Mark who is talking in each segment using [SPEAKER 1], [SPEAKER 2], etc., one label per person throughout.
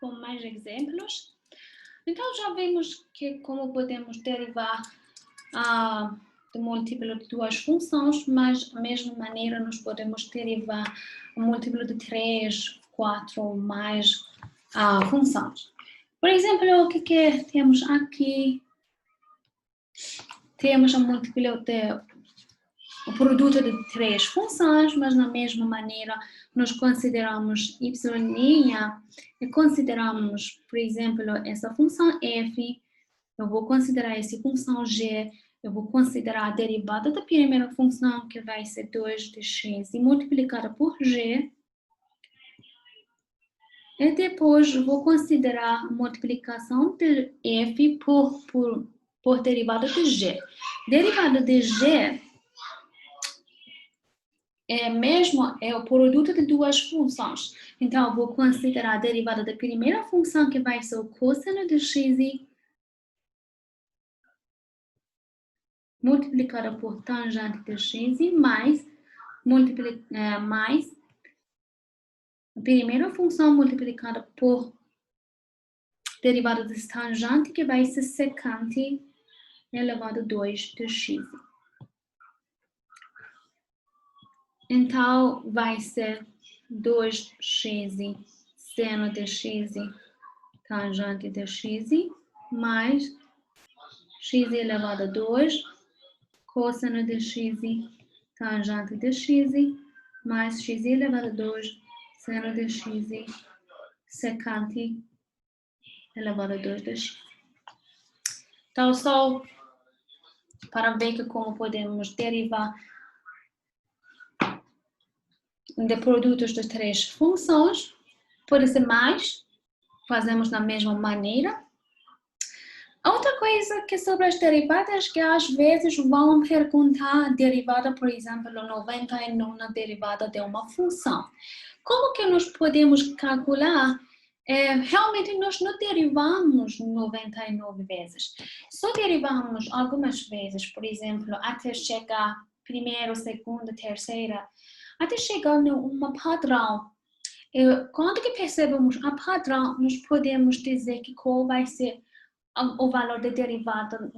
[SPEAKER 1] com mais exemplos. Então, já vimos que como podemos derivar do múltiplo de duas funções, mas da mesma maneira nós podemos derivar o múltiplo de 3, 4 ou mais funções. Por exemplo, o que temos aqui? Temos o múltiplo o produto de 3 funções, mas da mesma maneira nós consideramos y' e consideramos, por exemplo, essa função f, eu vou considerar essa função g, eu vou considerar a derivada da primeira função, que vai ser 2 de x, e multiplicada por g, e depois eu vou considerar a multiplicação de f por derivada de g. Derivada de g é o produto de duas funções. Então, eu vou considerar a derivada da primeira função, que vai ser o cosseno de x, multiplicada por tangente de x, mais a primeira função multiplicada por derivada de tangente, que vai ser secante elevado a 2 de x. Então, vai ser 2x seno de x tangente de x, mais x elevado a 2 cosseno de x tangente de x, mais x elevado a 2 seno de x secante elevado a 2 de x. Então, só para ver que como podemos derivar de produtos de 3 funções, pode ser mais, fazemos da mesma maneira. Outra coisa que sobre as derivadas, que às vezes vão perguntar a derivada, por exemplo, 99 derivada de uma função. Como que nós podemos calcular? Realmente nós não derivamos 99 vezes. Só derivamos algumas vezes, por exemplo, até chegar primeira, segunda, terceira, até chegar numa padrão. Quando que percebemos a padrão, nós podemos dizer que qual vai ser o valor da derivada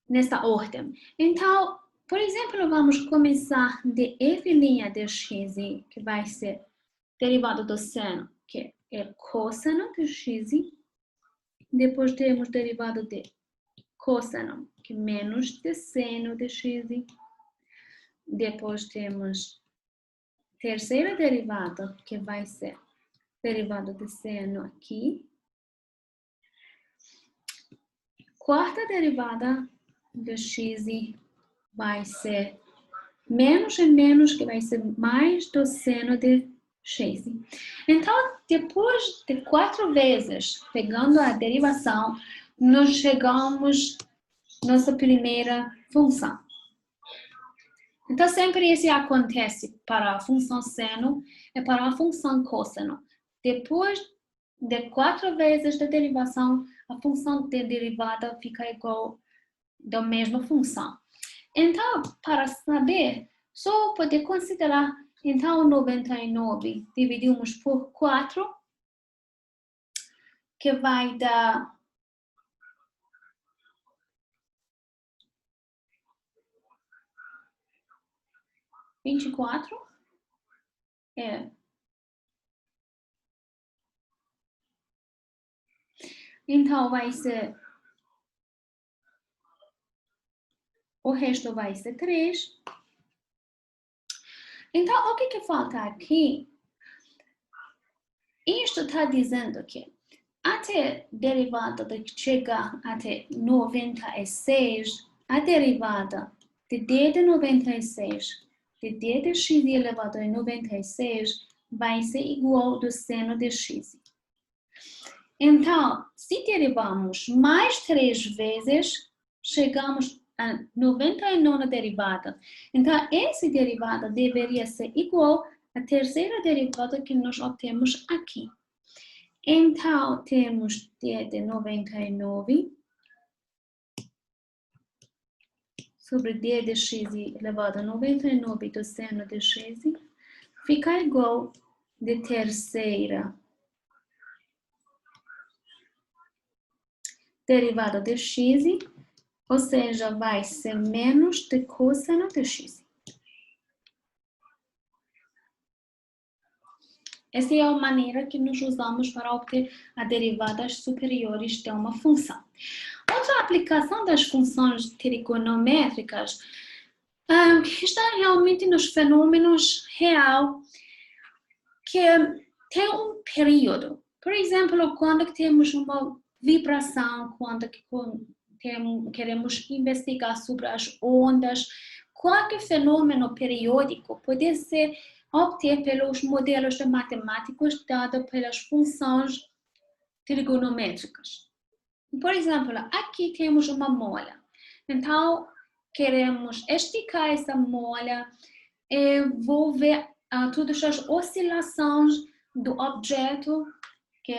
[SPEAKER 1] nessa ordem. Então, por exemplo, vamos começar de f' de x, que vai ser derivada do seno, que é cosseno de x. Depois temos derivada de cosseno, que é menos de seno de x. Depois temos terceira derivada, que vai ser derivada de seno aqui. Quarta derivada de x vai ser menos e menos, que vai ser mais do seno de x. Então, depois de 4 vezes pegando a derivação, nós chegamos à nossa primeira função. Então, sempre isso acontece para a função seno e para a função cosseno. Depois de 4 vezes de derivação, a função de derivada fica igual da mesma função. Então, para saber, só poder considerar, então, 99 dividimos por 4, que vai dar 24. Então, vai ser... O resto vai ser 3. Então, o que falta aqui? Isto está dizendo que até derivada de chegar até 96, a derivada de d de 96, de d de x elevado a 96, vai ser igual do seno de x. Então, se derivamos mais 3 vezes, chegamos a 99 derivada. Então, essa derivada deveria ser igual à terceira derivada que nós obtemos aqui. Então, temos d de 99 sobre d de x elevado a 99 do seno de x, fica igual de terceira derivada de x, ou seja, vai ser menos de cosseno de x. Essa é a maneira que nós usamos para obter as derivadas superiores de uma função. Outra aplicação das funções trigonométricas está realmente nos fenômenos reais que tem um período. Por exemplo, quando temos uma vibração, quando queremos investigar sobre as ondas, qualquer fenômeno periódico pode ser obtido pelos modelos de matemáticos dados pelas funções trigonométricas. Por exemplo, aqui temos uma mola. Então, queremos esticar essa mola e vou ver todas as oscilações do objeto que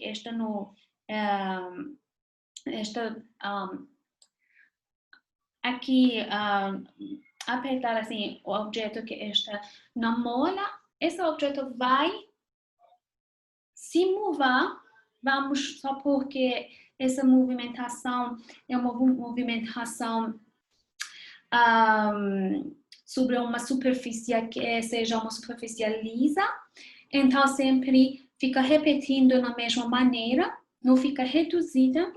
[SPEAKER 1] está no aqui apertar assim o objeto que está na mola. Esse objeto vai se mover. Vamos supor que essa movimentação é uma movimentação sobre uma superfície que seja uma superfície lisa. Então, sempre fica repetindo na mesma maneira, não fica reduzida.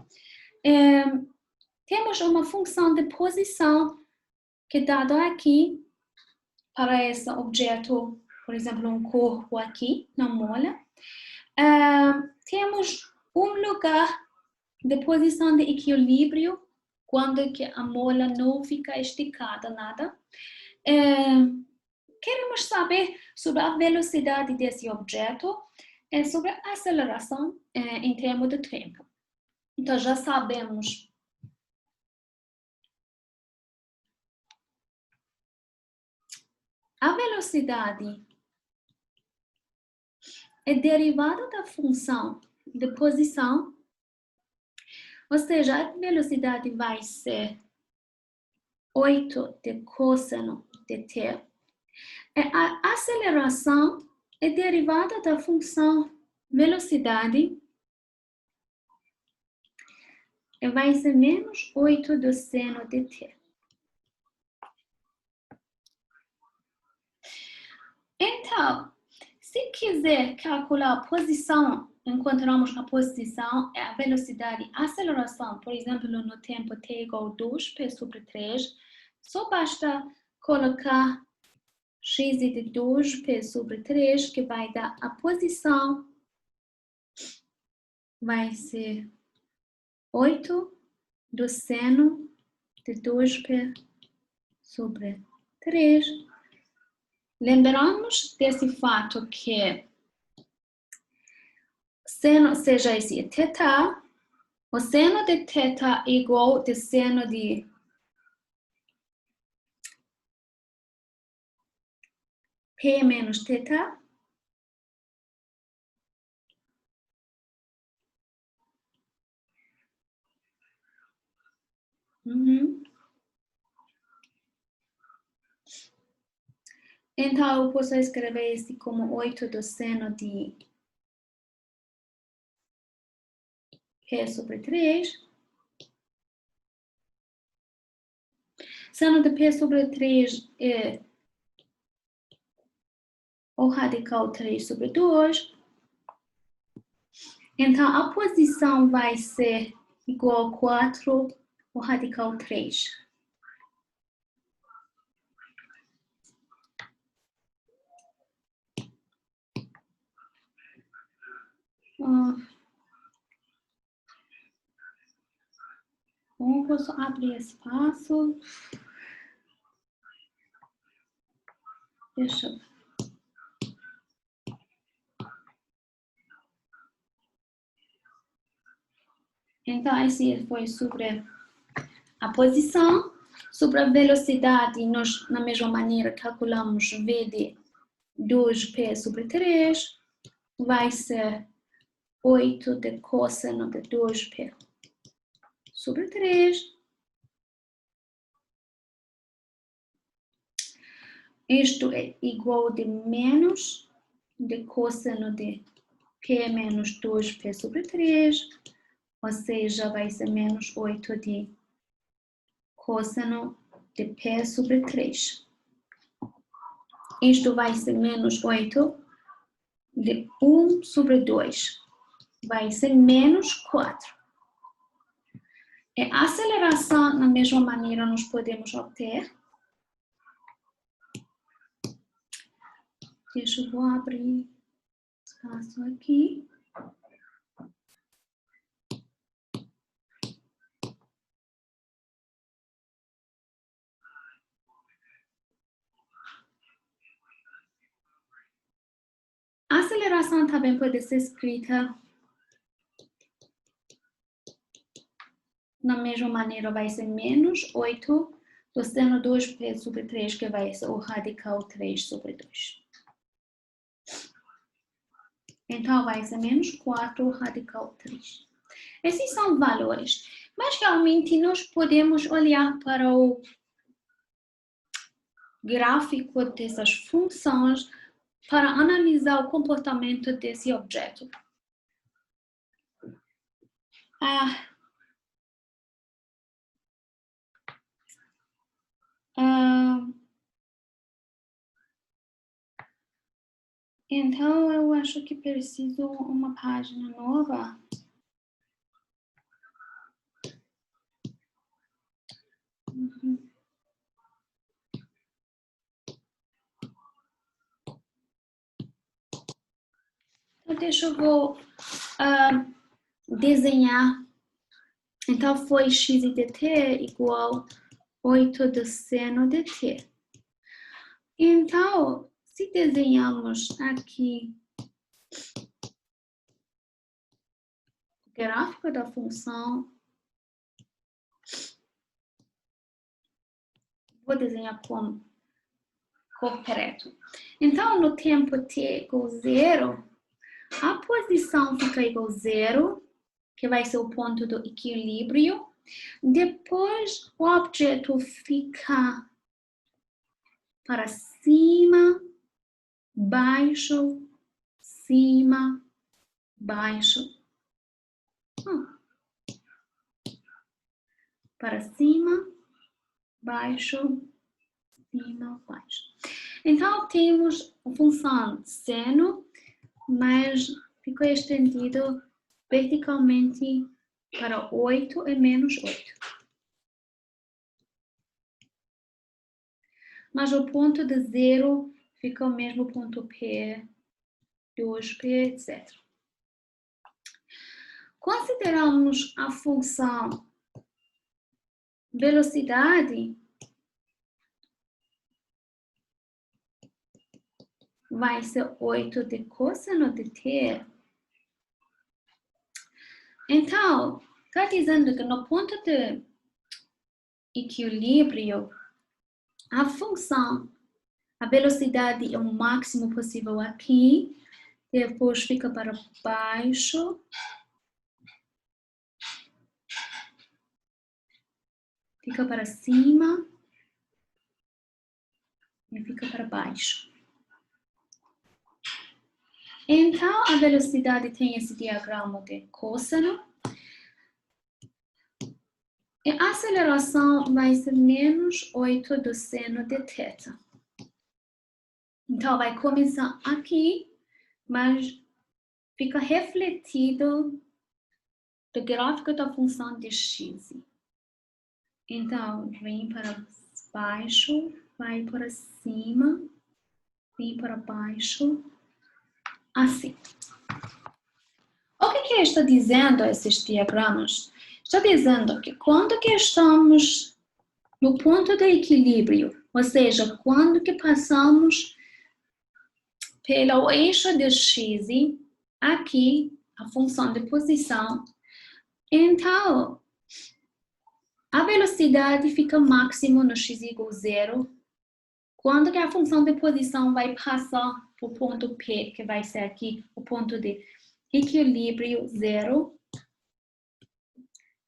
[SPEAKER 1] Temos uma função de posição que é dada aqui para esse objeto, por exemplo, um corpo aqui na mola. Temos um lugar de posição de equilíbrio quando que a mola não fica esticada, nada. Queremos saber sobre a velocidade desse objeto e sobre a aceleração em termos de tempo. Então, já sabemos a velocidade é derivada da função de posição, ou seja, a velocidade vai ser 8 de cosseno de t. A aceleração é derivada da função velocidade e vai ser menos 8 do seno de t. Então, se quiser calcular a posição, encontramos a posição e a velocidade, a aceleração, por exemplo, no tempo t igual a 2p sobre 3, só basta colocar x de 2p sobre 3, que vai dar a posição, vai ser 8 do seno de 2p sobre 3. Lembramos desse fato que seno, seja esse θ, o seno de θ é igual ao seno de P menos θ. Então, eu posso escrever esse como 8 do seno de P sobre 3. Seno de P sobre 3 é o radical 3 sobre 2. Então, a posição vai ser igual a 4 o radical 3. Como posso abrir espaço? Deixa eu ver. Então, esse foi sobre a posição. Sobre a velocidade, nós, na mesma maneira, calculamos V de 2P sobre 3. Vai ser 8 de cosseno de 2P sobre 3. Isto é igual de menos de cosseno de P menos 2P sobre 3, ou seja, vai ser menos 8 de cosseno de P sobre 3. Isto vai ser menos 8 de 1 sobre 2. Vai ser menos 4. E a aceleração, da mesma maneira, nós podemos obter. Deixa eu abrir espaço aqui. A aceleração também pode ser escrita da mesma maneira, vai ser menos 8 do seno 2P sobre 3, que vai ser o radical 3 sobre 2. Então, vai ser menos 4 radical 3. Esses são valores. Mas, realmente, nós podemos olhar para o gráfico dessas funções para analisar o comportamento desse objeto. Então, eu acho que preciso uma página nova. Então, deixa eu desenhar. Então, foi x de t igual 8 do seno de t. Então, se desenharmos aqui o gráfico da função, vou desenhar com cor preto. Então, no tempo t igual 0, a posição fica igual a 0, que vai ser o ponto do equilíbrio. Depois, o objeto fica para cima, baixo, cima, baixo. Para cima, baixo, cima, baixo. Então, temos a função seno, mas ficou estendido verticalmente para 8 e menos 8. Mas o ponto de 0 fica o mesmo ponto P, 2P, etc. Consideramos a função velocidade, vai ser 8 de cosseno de t. Então, está dizendo que no ponto de equilíbrio, a função, a velocidade é o máximo possível aqui, depois fica para baixo, fica para cima e fica para baixo. Então, a velocidade tem esse diagrama de cosseno. E a aceleração vai ser menos 8 do seno de θ. Então, vai começar aqui, mas fica refletido do gráfico da função de x. Então, vem para baixo, vai para cima, vem para baixo, assim. O que está dizendo esses diagramas? Está dizendo que quando que estamos no ponto de equilíbrio, ou seja, quando que passamos pelo eixo de x, aqui, a função de posição, então, a velocidade fica máximo no x igual 0, quando que a função de posição vai passar para o ponto P, que vai ser aqui o ponto de equilíbrio 0.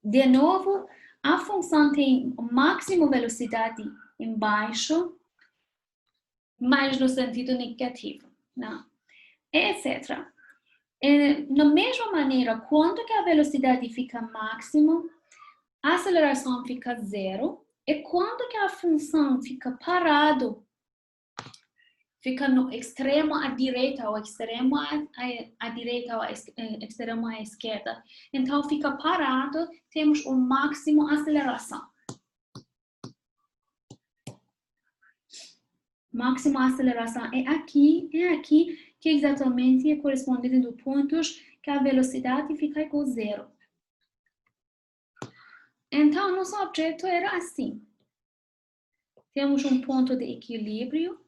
[SPEAKER 1] De novo, a função tem máxima velocidade embaixo, mas no sentido negativo, não? Etc. Da mesma maneira, quando que a velocidade fica máxima, a aceleração fica zero. E quando que a função fica parado, fica no extremo à direita, ou extremo à direita, ou extremo à esquerda. Então, fica parado, temos o máximo aceleração. Máxima aceleração é aqui, que exatamente é correspondente dos pontos que a velocidade fica igual a zero. Então, nosso objeto era assim. Temos um ponto de equilíbrio.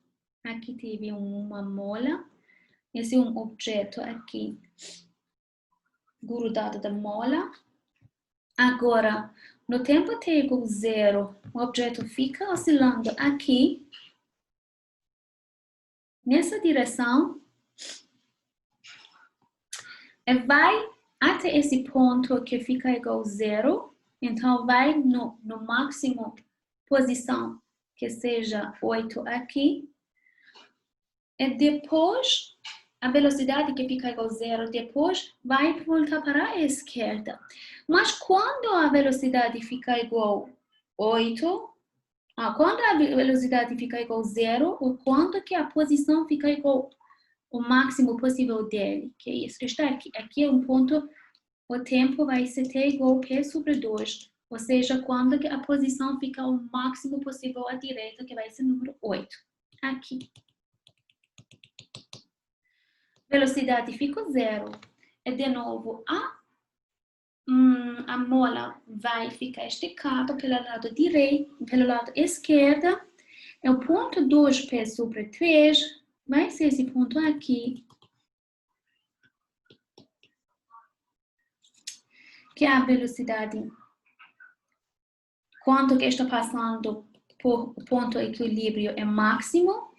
[SPEAKER 1] Aqui teve uma mola. Esse é um objeto aqui grudado da mola. Agora, no tempo t igual a zero, o objeto fica oscilando aqui, nessa direção, e vai até esse ponto que fica igual a zero. Então, vai no máximo posição que seja 8 aqui. E depois, a velocidade que fica igual a zero, depois vai voltar para a esquerda. Mas quando a velocidade fica igual a 8, quando a velocidade fica igual a zero, ou quando que a posição fica igual ao máximo possível dele, que é isso que está aqui. Aqui é um ponto, o tempo vai ser t igual a p sobre 2. Ou seja, quando que a posição fica ao máximo possível à direita, que vai ser número 8. Aqui. Velocidade fica zero. E de novo, a mola vai ficar esticada pelo lado direito, pelo lado esquerdo. É o ponto 2p sobre 3, vai ser esse ponto aqui, que é a velocidade, quando que está passando por o ponto de equilíbrio é máximo,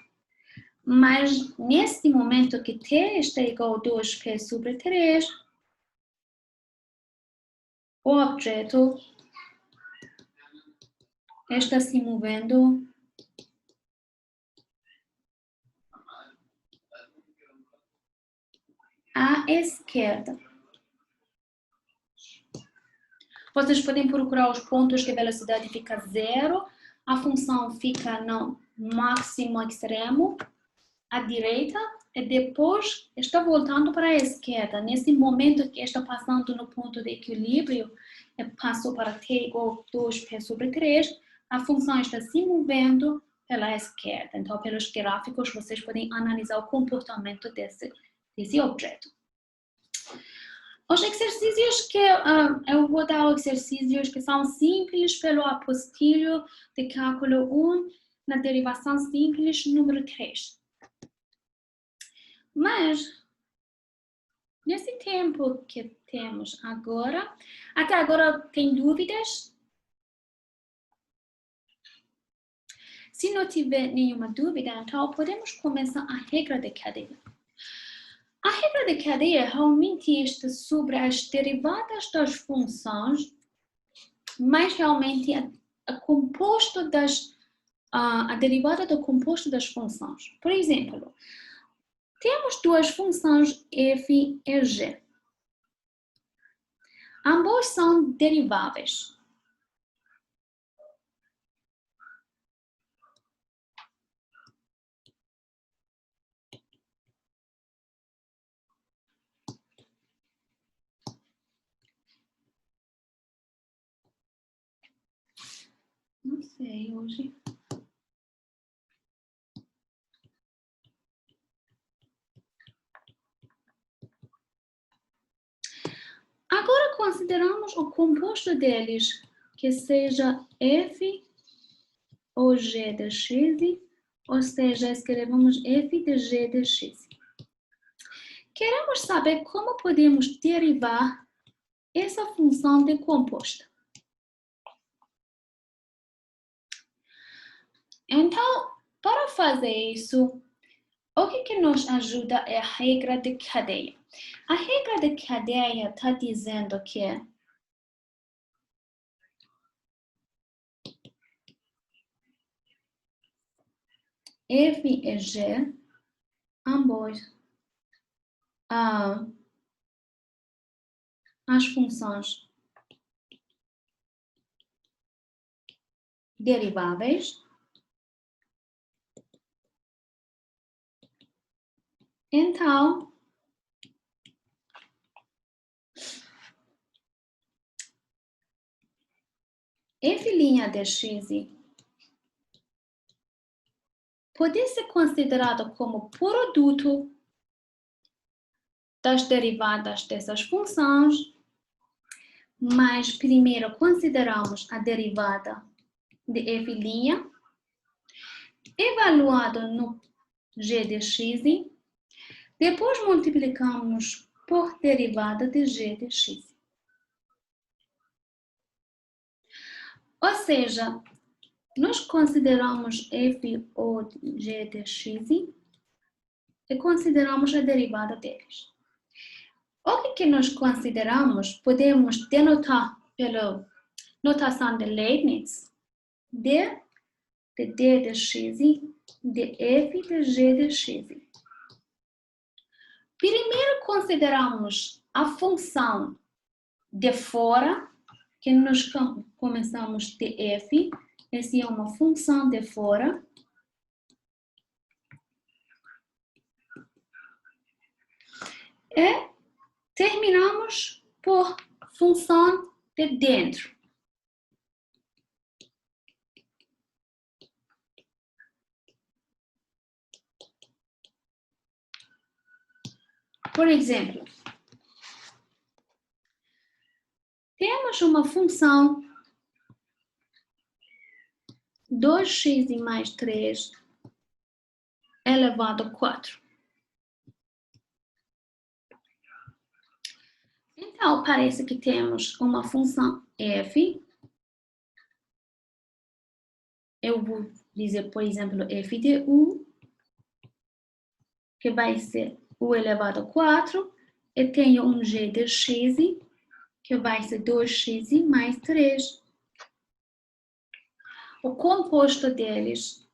[SPEAKER 1] mas nesse momento que t está igual a 2p sobre 3, o objeto está se movendo à esquerda. Vocês podem procurar os pontos que a velocidade fica zero, a função fica no máximo extremo, à direita, e depois está voltando para a esquerda. Nesse momento que está passando no ponto de equilíbrio, passou para t igual a 2p sobre 3, a função está se movendo pela esquerda. Então, pelos gráficos, vocês podem analisar o comportamento desse objeto. Os exercícios que eu vou dar, exercícios que são simples pelo apostilho de cálculo 1 na derivação simples número 3. Mas, nesse tempo que temos agora, até agora tem dúvidas? Se não tiver nenhuma dúvida, então podemos começar a regra de cadeia. A regra de cadeia realmente está sobre as derivadas das funções, mas realmente a derivada do composto das funções. Por exemplo, temos duas funções f e g. Ambos são deriváveis. Não sei hoje. Agora consideramos o composto deles, que seja f ou g de x, ou seja, escrevemos f de g de x. Queremos saber como podemos derivar essa função de composto. Então, para fazer isso, o que nos ajuda é a regra de cadeia. A regra de cadeia está dizendo que f e g, ambos as funções deriváveis, então f' de x pode ser considerado como produto das derivadas dessas funções, mas primeiro consideramos a derivada de f', evaluado no g de x, depois multiplicamos por derivada de g de x. Ou seja, nós consideramos f ou g de x e consideramos a derivada deles. O que nós consideramos, podemos denotar pela notação de Leibniz, d de d de x, de f de g de x. Primeiro consideramos a função de fora, que nós começamos de f, essa é uma função de fora. E terminamos por função de dentro. Por exemplo, temos uma função 2x mais 3 elevado a 4. Então, parece que temos uma função f. Eu vou dizer, por exemplo, f de u, que vai ser u elevado a 4, e tenho um g de x, que vai ser 2x mais 3. O composto deles,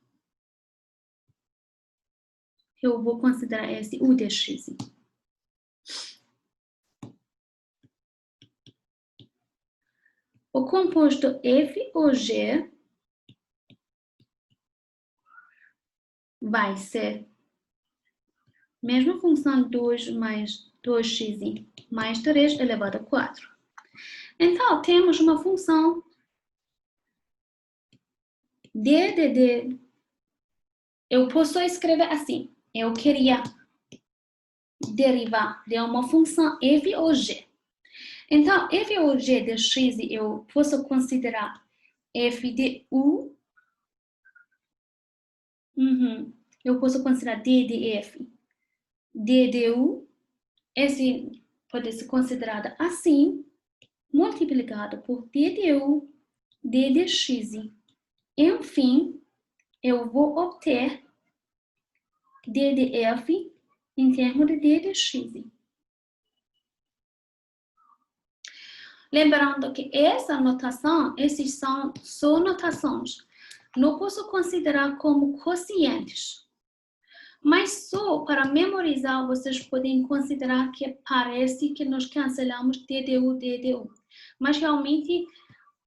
[SPEAKER 1] eu vou considerar esse u de x. O composto f ou g vai ser a mesma função 2 mais 2x mais 3 elevado a 4. Então, temos uma função d de d. Eu posso escrever assim. Eu queria derivar de uma função f ou g. Então, f ou g de x eu posso considerar f de u. Eu posso considerar d de f. D de u. Esse pode ser considerado assim, multiplicado por d de u, d de x. Enfim, eu vou obter d de f em termos de d de x. Lembrando que essa notação, esses são só notações. Não posso considerar como quocientes. Mas só para memorizar, vocês podem considerar que parece que nós cancelamos d de u, d de u. Mas realmente,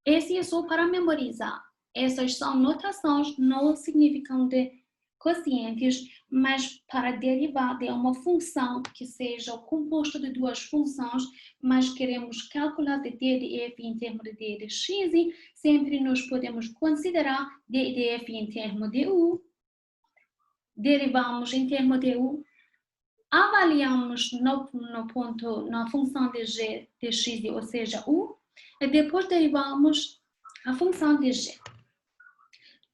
[SPEAKER 1] esse é só para memorizar. Essas são notações, não significam de quocientes, mas para derivar de uma função que seja o composto de duas funções, mas queremos calcular de d de f em termos de d de x, sempre nós podemos considerar d de f em termos de u, derivamos em termos de u, avaliamos no ponto, na função de g de x, ou seja, u, e depois derivamos a função de g.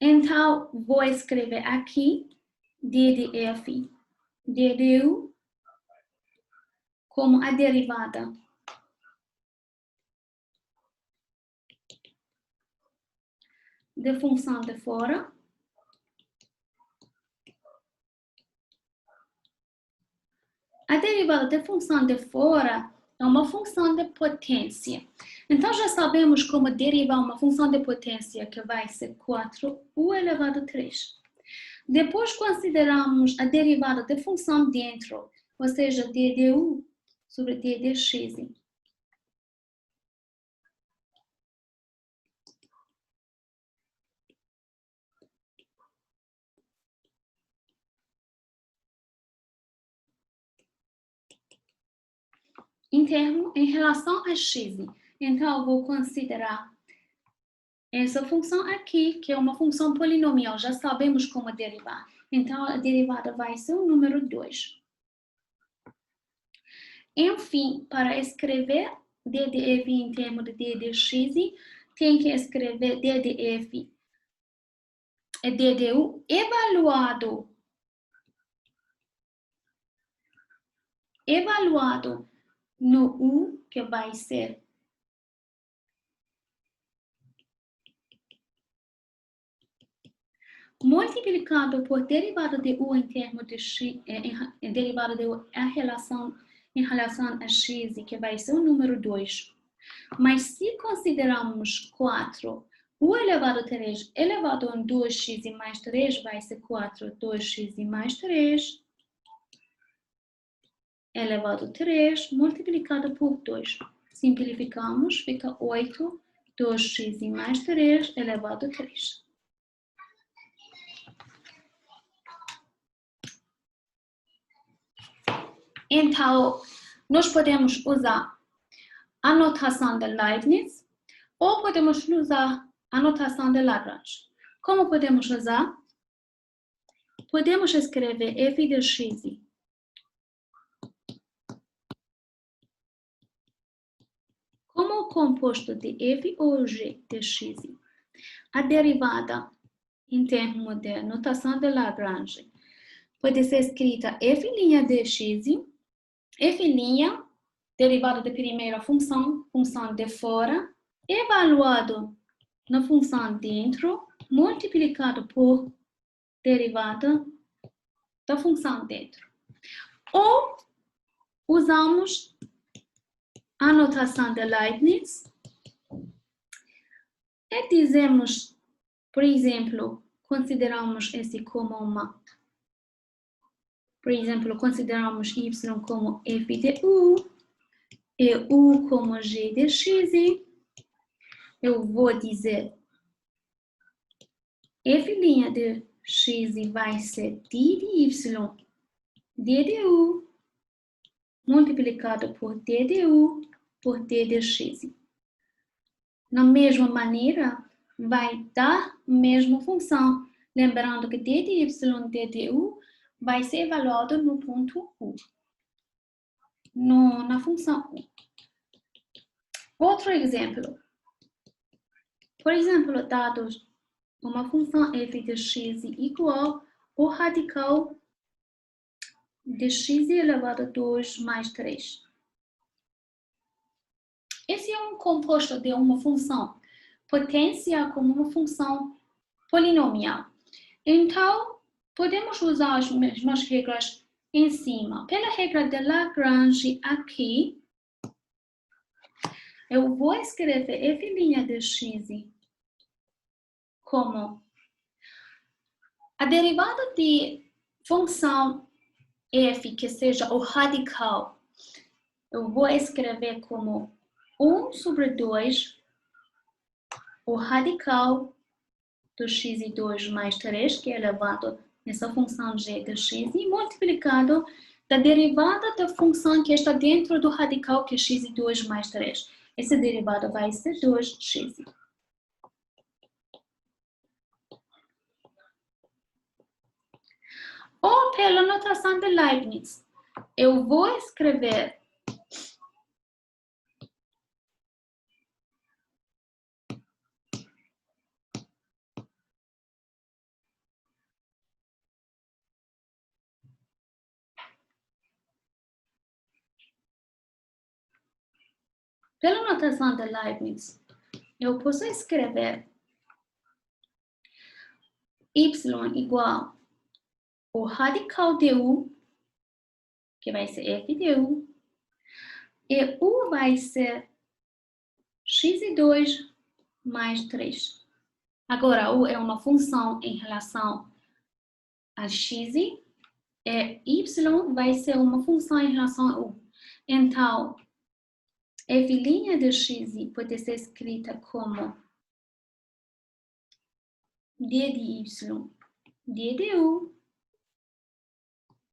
[SPEAKER 1] Então, vou escrever aqui d de f, d de u, como a derivada de função de fora. A derivada de função de fora é uma função de potência. Então, já sabemos como derivar uma função de potência que vai ser 4u elevado a 3. Depois consideramos a derivada de função dentro, ou seja, d de u sobre d de x. em relação a x. Então, eu vou considerar essa função aqui, que é uma função polinomial. Já sabemos como derivar. Então, a derivada vai ser o número 2. Enfim, para escrever ddf em termos de d de x, tem que escrever ddf ddu evaluado no u, que vai ser multiplicado por derivada de u em termos de x, derivada de u em relação a x, que vai ser o número 2. Mas se considerarmos 4, u elevado a 3 elevado a 2x mais 3 vai ser 4, 2x mais 3 elevado a 3 multiplicado por 2. Simplificamos, fica 8, 2x mais 3 elevado a 3. Então, nós podemos usar a notação de Leibniz ou podemos usar a notação de Lagrange. Como podemos usar? Podemos escrever f de x como o composto de f ou g de x. A derivada em termos de notação de Lagrange pode ser escrita f' de x, f', derivada da primeira função, função de fora, evaluado na função dentro, multiplicado por derivada da função dentro. Ou usamos a notação de Leibniz e dizemos, por exemplo, consideramos esse como uma... Por exemplo, consideramos y como f de u e u como g de x. Eu vou dizer f' de x vai ser d de y, d de u, multiplicado por d de u por d de x. Na mesma maneira, vai dar a mesma função. Lembrando que d de y, d de u vai ser evaluado no ponto u, na função u. Outro exemplo. Por exemplo, dados uma função f de x igual ao radical de x elevado a 2 mais 3. Esse é um composto de uma função potência como uma função polinomial. Então, podemos usar as mesmas regras em cima. Pela regra de Lagrange aqui, eu vou escrever f' de x como a derivada de função f que seja o radical. Eu vou escrever como 1 sobre 2 o radical do x2 mais 3, que é elevado nessa função g de x, e multiplicado da derivada da função que está dentro do radical, que é x2 mais 3. Essa derivada vai ser 2x. Ou pela notação de Leibniz, eu vou escrever pela notação de Leibniz, eu posso escrever y igual ao radical de u, que vai ser f de u, e u vai ser x2 mais 3. Agora, u é uma função em relação a x, e y vai ser uma função em relação a u. Então, f' de x pode ser escrita como d de y, d de u,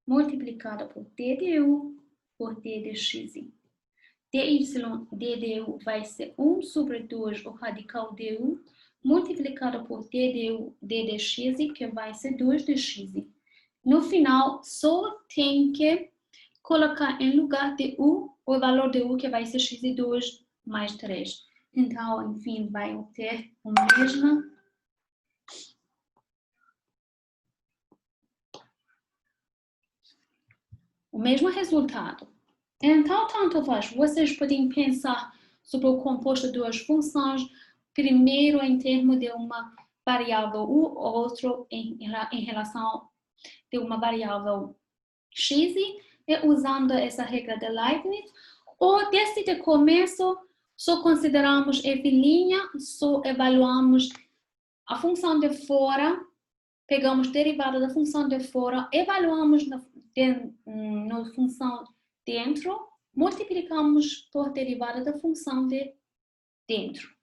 [SPEAKER 1] multiplicado por d de u por d de x. dy d du vai ser 1 sobre 2 o radical du, multiplicado por d du d dx, que vai ser 2 dx. No final, só tem que colocar em lugar de u o valor de u, que vai ser x2 mais 3. Então, enfim, vai ter o mesmo resultado. Então, tanto faz. Vocês podem pensar sobre o composto de duas funções, primeiro em termos de uma variável u, outro em relação de uma variável x, e usando essa regra de Leibniz, ou desde o começo só consideramos f', só evaluamos a função de fora, pegamos derivada da função de fora, evaluamos na função dentro, multiplicamos por derivada da função de dentro.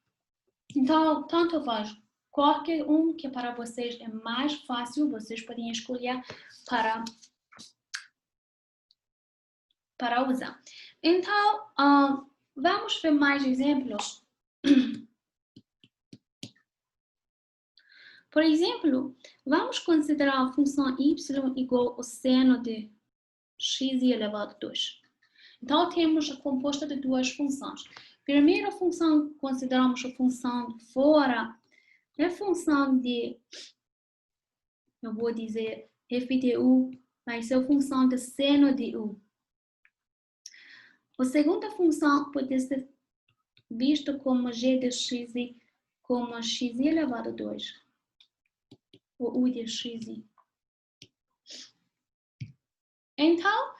[SPEAKER 1] Então, tanto faz. Qualquer um que para vocês é mais fácil, vocês podem escolher para usar. Então, vamos ver mais exemplos. Por exemplo, vamos considerar a função y igual ao seno de x elevado a 2. Então, temos a composta de duas funções. Primeira função, consideramos a função de fora, é a função de, eu vou dizer, f de u, vai ser a função de seno de u. A segunda função pode ser vista como g de x, como x elevado a 2. Ou u de x. Então,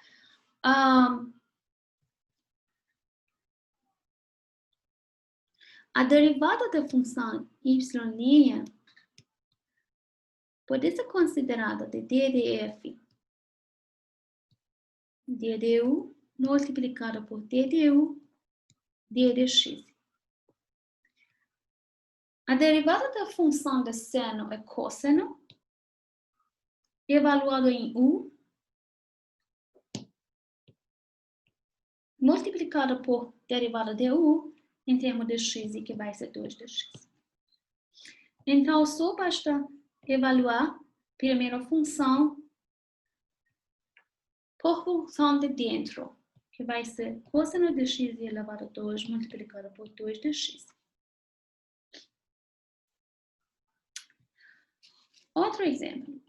[SPEAKER 1] a derivada da função y' pode ser considerada de d de f, d de u, multiplicada por d de u, d de x. A derivada da função de seno é cosseno, evaluado em u, multiplicado por derivada de u, em termos de x, que vai ser 2 de x. Então, só basta evaluar primeiro a função por função de dentro, que vai ser cosseno de x elevado a 2 multiplicado por 2 de x. Outro exemplo.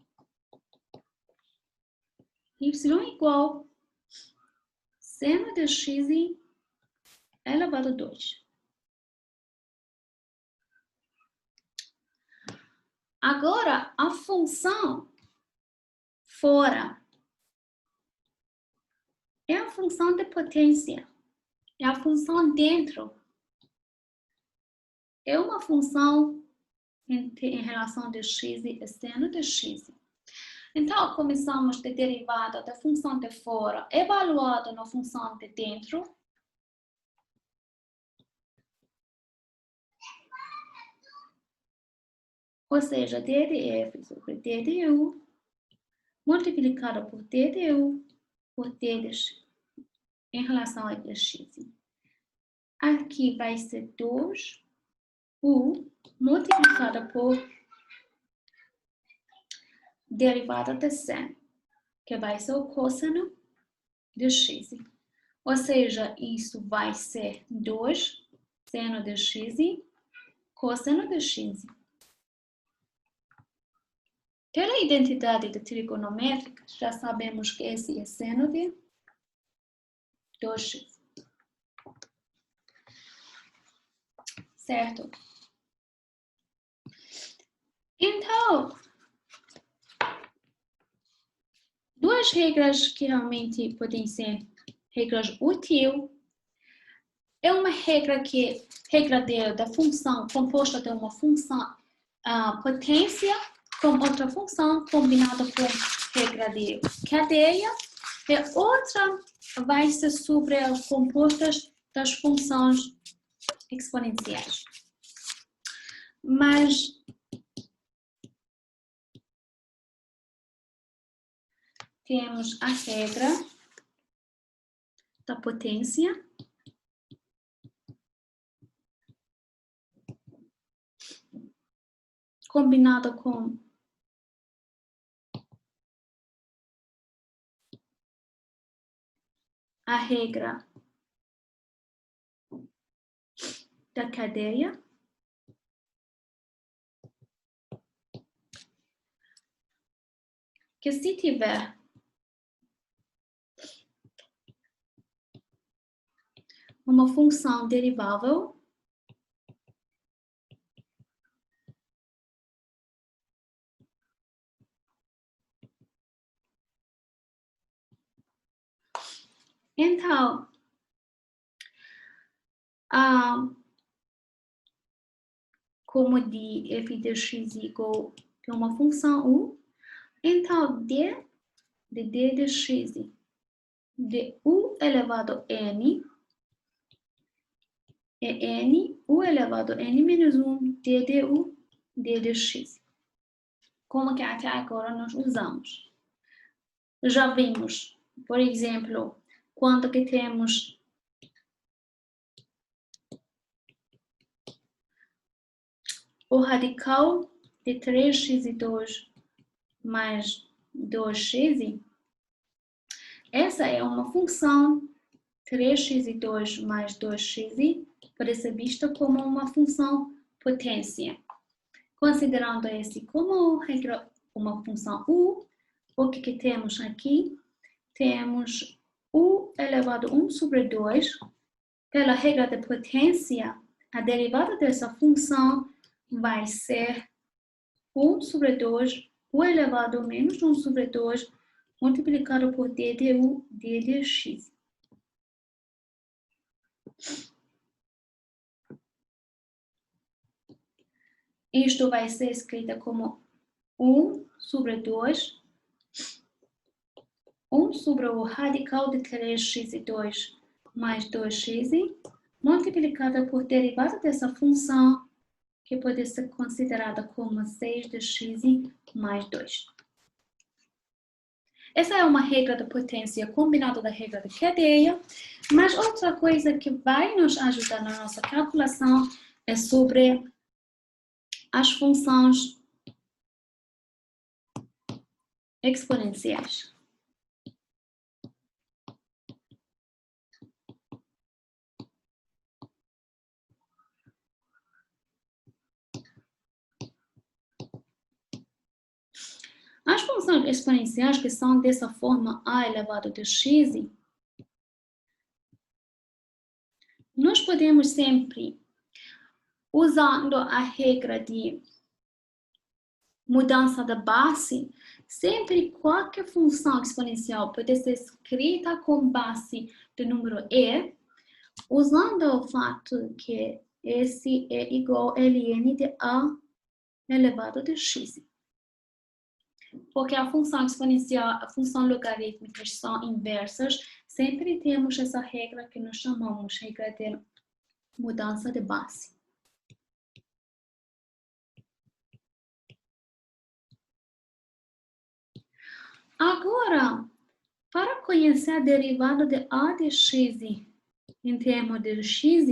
[SPEAKER 1] Y igual seno de x elevado a 2. Agora, a função fora é a função de potência. É a função dentro. É uma função em relação de x e seno de x. Então, começamos de derivada da função de fora, evaluada na função de dentro. Ou seja, d de f sobre d de u, multiplicado por d de u, por d de x, em relação a x. Aqui vai ser 2u, multiplicado por derivada de seno, que vai ser o cosseno de x. Ou seja, isso vai ser 2 seno de x, cosseno de x. Pela identidade de trigonométrica, já sabemos que esse é seno de 2x. Certo? Então, duas regras que realmente podem ser regras úteis. É uma regra da função composta de uma função potência com outra função combinada com regra de cadeia, e outra vai ser sobre as compostas das funções exponenciais. Mas temos a regra da potência combinado com a regra da cadeia. Que se tiver uma função derivável então, como de f de x igual a uma função u, então d de x de u elevado a n é n u elevado a n menos 1 d de u d de x. Como que até agora nós usamos. Já vimos, por exemplo, quando que temos o radical de 3x2 mais 2x, essa é uma função 3x2 mais 2x pode ser vista como uma função potência. Considerando esse como uma função u, o que temos aqui? Temos u elevado a 1 sobre 2. Pela regra da potência, a derivada dessa função vai ser 1 sobre 2, u elevado a menos 1 sobre 2, multiplicado por d de u, d de x. Isto vai ser escrito como 1 sobre 2, 1 sobre o radical de 3x2 mais 2x, multiplicada por derivada dessa função, que pode ser considerada como 6 de x mais 2. Essa é uma regra da potência combinada da regra da cadeia, mas outra coisa que vai nos ajudar na nossa calculação é sobre as funções exponenciais. As funções exponenciais que são dessa forma a elevado a x, nós podemos sempre, usando a regra de mudança da base, sempre qualquer função exponencial pode ser escrita com base do número e, usando o fato que esse é igual a ln de a elevado a x. Porque a função exponencial, a função logarítmica são inversas, sempre temos essa regra que nós chamamos regra de mudança de base. Agora, para conhecer a derivada de a de x em termos de x,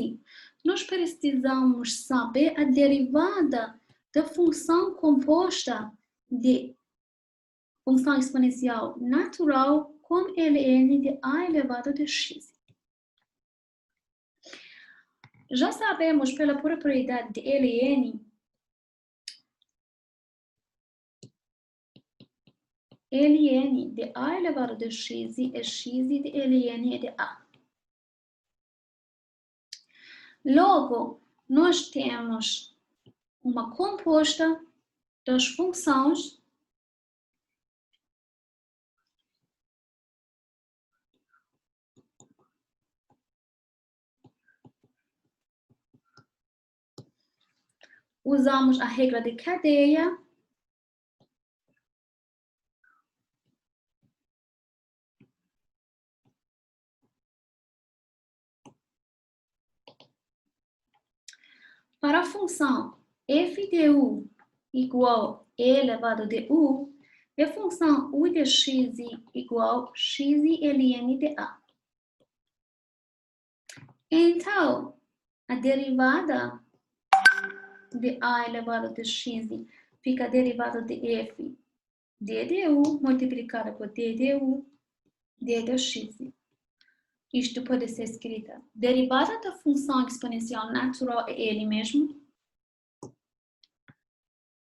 [SPEAKER 1] nós precisamos saber a derivada da função composta de função exponencial natural com ln de a elevado a x. Já sabemos pela propriedade de ln, ln de a elevado a x é x de ln de a. Logo, nós temos uma composta das funções usamos a regra de cadeia para a função f de u igual e elevado a u, e a função u de x igual x ln de a. Então, a derivada de a elevado a x fica a derivada de f d du multiplicada por d du d de x. Isto pode ser escrita. Derivada da função exponencial natural é ele mesmo.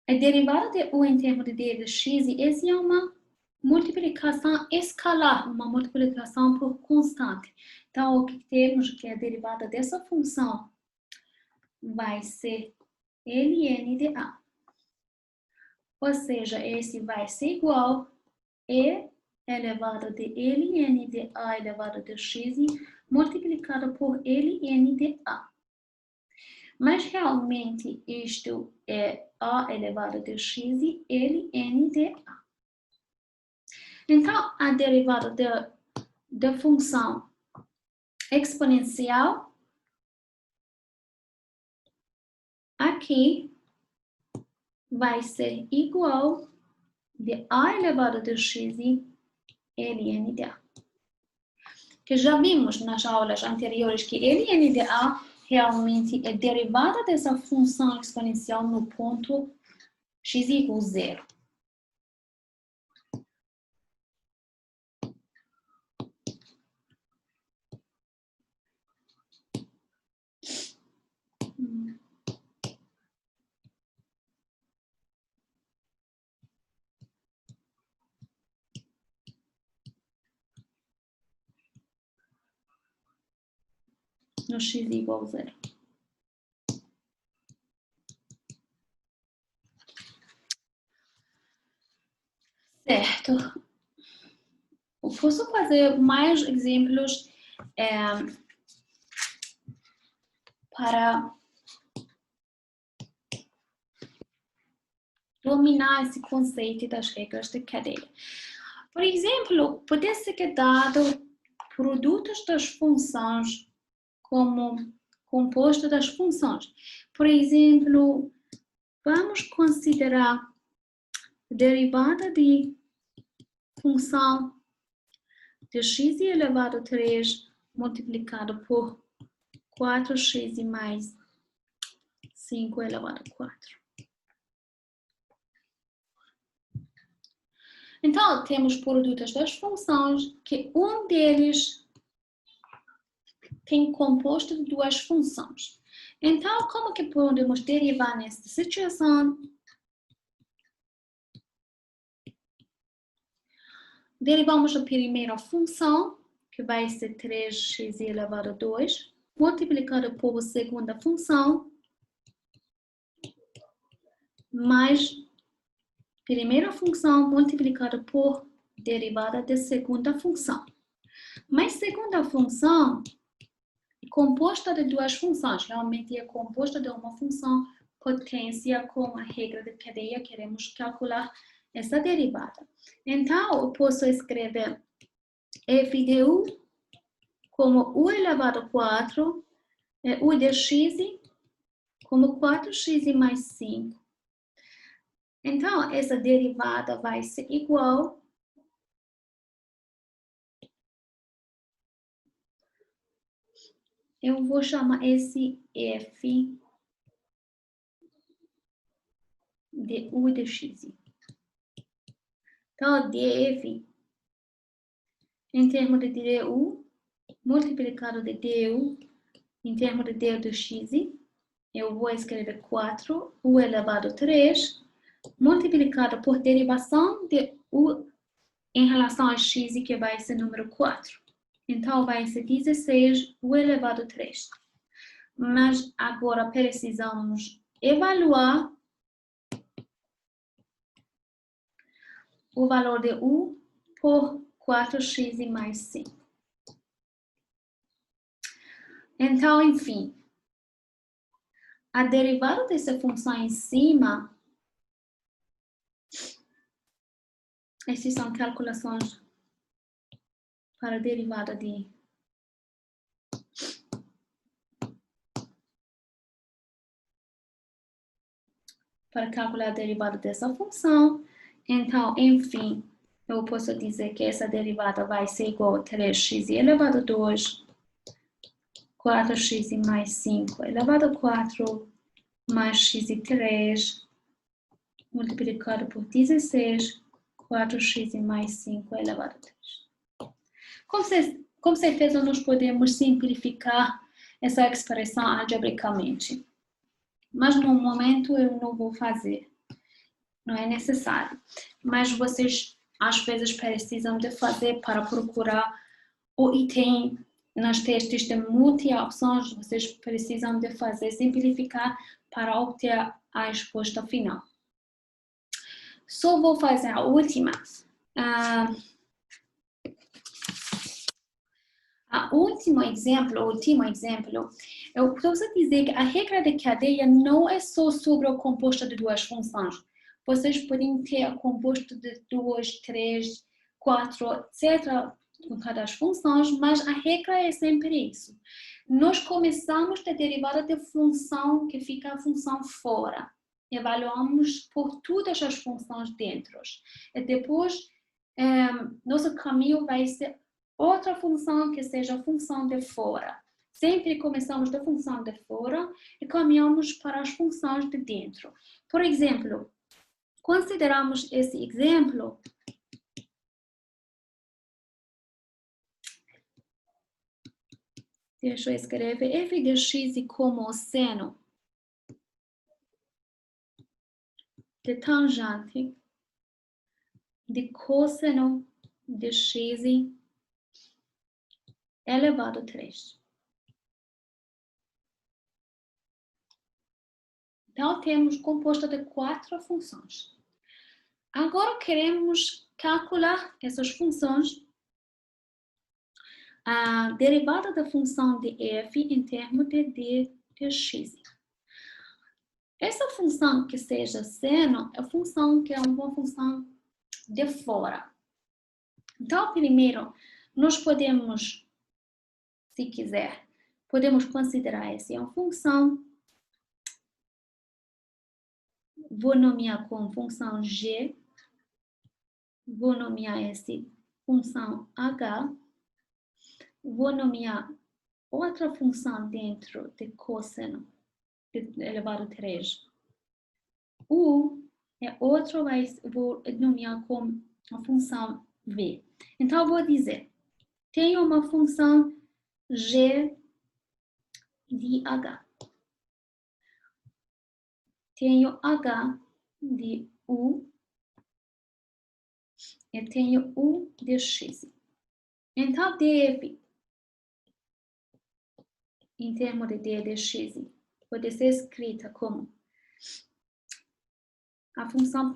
[SPEAKER 1] A derivada de u em termos de d de x, essa é uma multiplicação escalar, uma multiplicação por constante. Então, o que temos que a derivada dessa função vai ser ln de a. Ou seja, esse vai ser igual a e elevado de ln de a elevado de x multiplicado por ln de a. Mas realmente isto é a elevado de x ln de a. Então, a derivada da função exponencial aqui vai ser igual de a elevado de x ln de a. Que já vimos nas aulas anteriores que ln de a realmente é derivada dessa função exponencial no ponto x igual a 0. No x igual a 0. Certo. Eu posso fazer mais exemplos para dominar esse conceito das regras de cadeia. Por exemplo, pode ser dado produtos das funções como composto das funções. Por exemplo, vamos considerar a derivada de função de x elevado a 3 multiplicado por 4x mais 5 elevado a 4. Então, temos produtos das funções que um deles tem composto de duas funções. Então, como que podemos derivar nesta situação? Derivamos a primeira função, que vai ser 3x elevado a 2, multiplicado por a segunda função, mais primeira função multiplicada por derivada da segunda função. Mas segunda função é composta de duas funções. Realmente é composta de uma função potência com a regra de cadeia. Queremos calcular essa derivada. Então, eu posso escrever f de u como u elevado a 4, u de x como 4x mais 5. Então, essa derivada vai ser igual eu vou chamar esse f de u de x. Então, df, em termos de du, multiplicado de du, em termos de du de x, eu vou escrever 4, u elevado a 3, multiplicado por derivação de u em relação a x, que vai ser número 4. Então, vai ser 16 u elevado a 3. Mas agora precisamos evaluar o valor de u por 4x mais 5. Então, enfim, a derivada dessa função em cima, essas são calculações para a derivada de para calcular a derivada dessa função. Então, enfim, eu posso dizer que essa derivada vai ser igual a 3x elevado a 2, 4x mais 5 elevado a 4, mais x3, multiplicado por 16, 4x mais 5 elevado a 3. Com certeza, nós podemos simplificar essa expressão algebricamente. Mas no momento eu não vou fazer. Não é necessário. Mas vocês, às vezes, precisam de fazer para procurar o item nos testes de multi-opções. Vocês precisam de fazer, simplificar para obter a resposta final. Só vou fazer a última. O último exemplo, eu posso dizer que a regra de cadeia não é só sobre o composto de duas funções. Vocês podem ter o composto de 2, 3, 4, etc. com cada as funções, mas a regra é sempre isso. Nós começamos da derivada de função que fica a função fora. Evaluamos por todas as funções dentro. E depois, nosso caminho vai ser outra função que seja a função de fora. Sempre começamos da função de fora e caminhamos para as funções de dentro. Por exemplo, consideramos esse exemplo. Deixa eu escrever f de x como seno de tangente de cosseno de x elevado a 3. Então, temos composto de 4 funções. Agora, queremos calcular essas funções. A derivada da função de f em termos de d de x. Essa função que seja seno é a função que é uma função de fora. Então, primeiro, nós podemos, se quiser, podemos considerar essa uma função. Vou nomear como função g. Vou nomear essa função h. Vou nomear outra função dentro de cosseno elevado a 3. U é outro, vou nomear como a função v. Então, vou dizer, tenho uma função g de h. Tenho h de u e tenho u de x. Então, df, em termos de d de x, pode ser escrita como a função,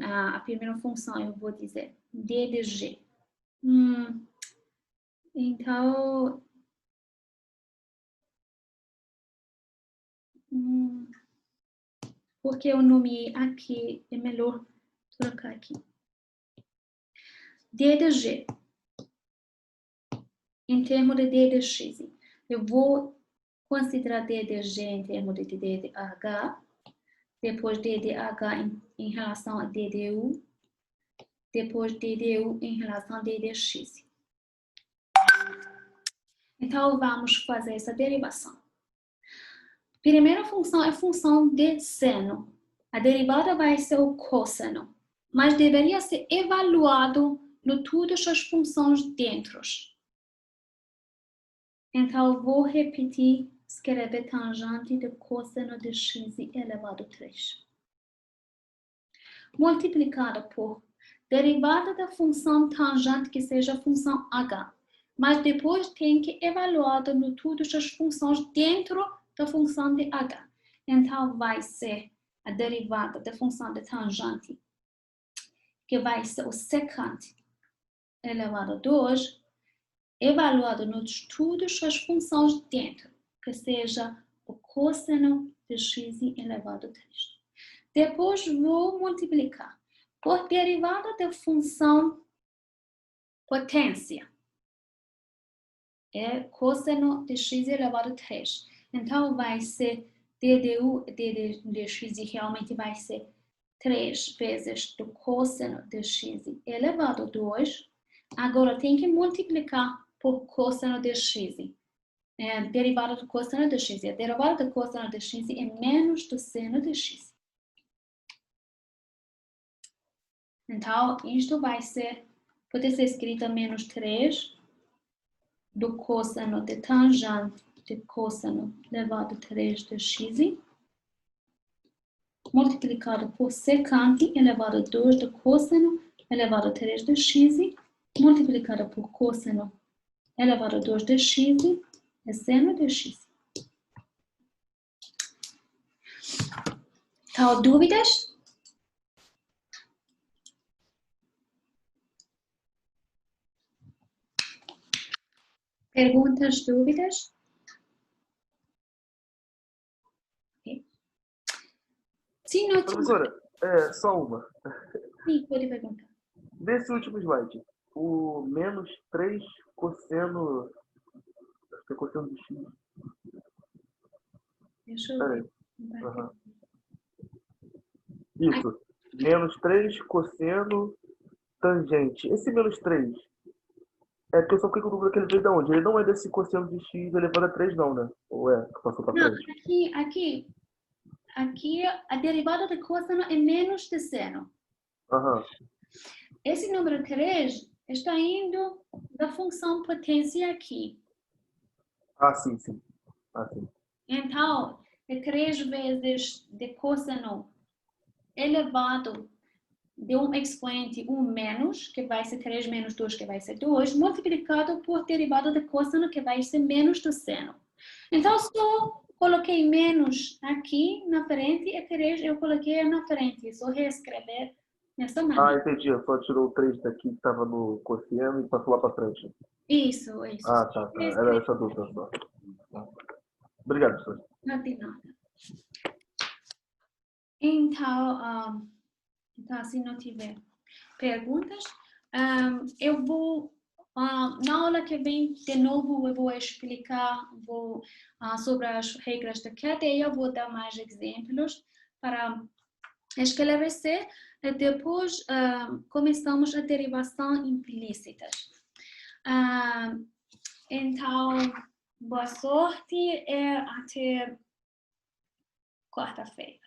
[SPEAKER 1] a primeira função, eu vou dizer d de g. Então, porque eu nomeei aqui, é melhor trocar aqui. D de g, em termos de d de x, eu vou considerar d de g em termos de d de h, depois d de h em relação a d de u, depois d de u em relação a d de x. Então, vamos fazer essa derivação. Primeira função é a função de seno. A derivada vai ser o cosseno, mas deveria ser evaluado no todas as funções dentro. Então, vou repetir, escrever tangente de cosseno de x elevado a 3. Multiplicada por derivada da função tangente que seja a função h. Mas depois tem que evaluar no todas as funções dentro da função de h. Então, vai ser a derivada da função de tangente, que vai ser o secante elevado a 2, evaluado nos todas as funções dentro, que seja o cosseno de x elevado a 3. Depois, vou multiplicar por derivada da função potência. É cosseno de x elevado a 3. Então, vai ser d de u, d de x realmente vai ser 3 vezes do cosseno de x elevado a 2. Agora, tem que multiplicar por cosseno de x. Derivada do cosseno de x. A derivada do cosseno de x é menos do seno de x. Então, isto pode ser escrito menos 3 do cosseno de tangente de cosseno elevado a 3 de x, multiplicado por secante elevado a 2 de cosseno elevado a 3 de x, multiplicado por cosseno elevado a 2 de x é seno de x. Então, dúvidas? Perguntas, dúvidas? Okay. Se não
[SPEAKER 2] Professora, só uma.
[SPEAKER 1] Sim, pode perguntar.
[SPEAKER 2] Nesse último slide, o menos 3 cosseno... Acho que é cosseno de x.
[SPEAKER 1] Deixa eu ver.
[SPEAKER 2] Uhum. Isso. Menos 3 cosseno tangente. Esse menos 3, porque eu só fiquei com dúvida que ele veio de onde? Ele não é desse cosseno de x elevado a 3 não, né? Ou é, que passou para
[SPEAKER 1] Não,
[SPEAKER 2] frente?
[SPEAKER 1] aqui a derivada de cosseno é menos de seno.
[SPEAKER 2] Aham.
[SPEAKER 1] Esse número 3 está indo da função potência aqui.
[SPEAKER 2] Ah, sim, sim. Ah, sim.
[SPEAKER 1] Então, é 3 vezes de cosseno elevado de um expoente 1 menos, que vai ser 3 menos 2, que vai ser 2, multiplicado por derivada de cosseno, que vai ser menos do seno. Então, só coloquei menos aqui na frente e 3 eu coloquei na frente. Só reescrever nessa maneira.
[SPEAKER 2] Entendi. Eu só tirou o 3 daqui que estava no cosseno e passou lá para frente.
[SPEAKER 1] Isso.
[SPEAKER 2] Tá. Era essa a dúvida só. Obrigado, professor.
[SPEAKER 1] Não tem nada. Então, se não tiver perguntas, eu vou, na aula que vem, de novo, eu vou explicar sobre as regras da cadeia, vou dar mais exemplos para esclarecer, e depois começamos a derivação implícita. Então, boa sorte e até quarta-feira.